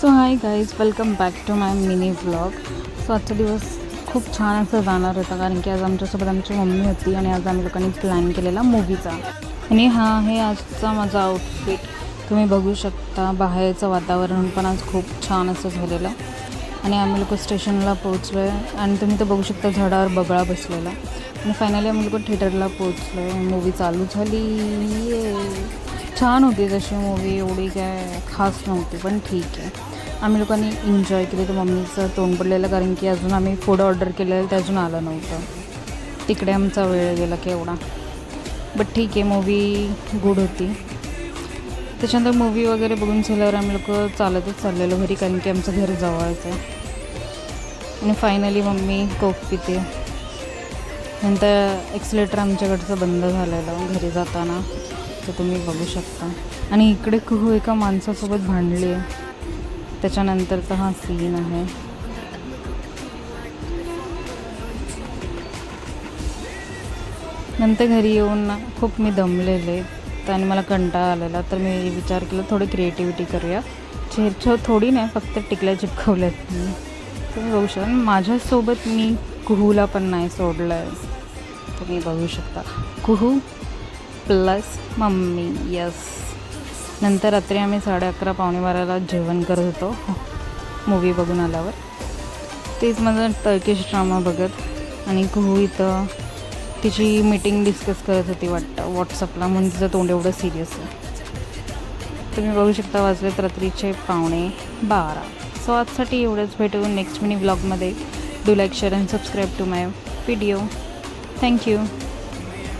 So hi guys, welcome back to my mini vlog. So आजचा दिवस खूप छान असं जाणार होता, कारण की आज आमच्यासोबत आमची मम्मी होती आणि आज आम्ही लोकांनी प्लॅन केलेला मूवीचा. आणि हा आहे आजचा माझा आउटफिट. तुम्ही बघू शकता, बाहेरचं वातावरण पण आज खूप छान असं झालेलं. आणि आम्ही लोक स्टेशनला पोहोचलो आहे आणि तुम्ही तर बघू शकता झाडावर बगळा बसलेला. आणि फायनली आम्ही लोक थिएटरला पोहोचलो आहे. मूवी चालू झाली. छान होती तशी मूवी, एवढी काय खास नव्हती पण ठीक आहे. आम्ही लोकांनी एन्जॉय केली. तर मम्मीचं तोंड पडलेलं, कारण की अजून आम्ही फूड ऑर्डर केलेलं ते अजून आलं नव्हतं. तिकडे आमचा वेळ गेला केवढा. बट ठीक आहे, मूवी गुड होती. त्याच्यानंतर मूवी वगैरे बघून झाल्यावर आम्ही लोक चालतच चाललेलो घरी, कारण की आमचं घर जवळचं आहे. आणि फायनली मम्मी कोक पिते. नंतर एक्सिलेटर आमच्याकडचं बंद झालेलं घरी जाताना, तर तुम्ही बघू शकता. आणि इकडे कुहू एका माणसासोबत भांडली आहे. त्याच्यानंतरचा हा सीन आहे. नंतर घरी येऊन ना खूप मी दमलेले आणि मला कंटाळा आलेला, तर मी विचार केला थोडी क्रिएटिव्हिटी करूया. चेहऱ्यावर थोडी नाही, फक्त टिकल्या चिपकवल्यात मी. तुम्ही बघू शकता. माझ्यासोबत मी कुहूला पण नाही सोडलं आहे. तुम्ही बघू शकता, कुहू प्लस मम्मी. यस. नंतर रात्री आम्ही 11:30 पावणे 12ला जेवण करत होतो मूवी बघून आल्यावर. तेच माझं टर्किश ड्रामा बघत, आणि कुहू इथं तिची मीटिंग डिस्कस करत होती वाटतं व्हॉट्सअपला, म्हणून तिचं तोंड एवढं सिरियस आहे. तुम्ही बघू शकता वाजलेत रात्रीचे 11:15. सो आजसाठी एवढंच. भेटू नेक्स्ट मिनी व्लॉगमध्ये. Do like, share and subscribe to my video. Thank you.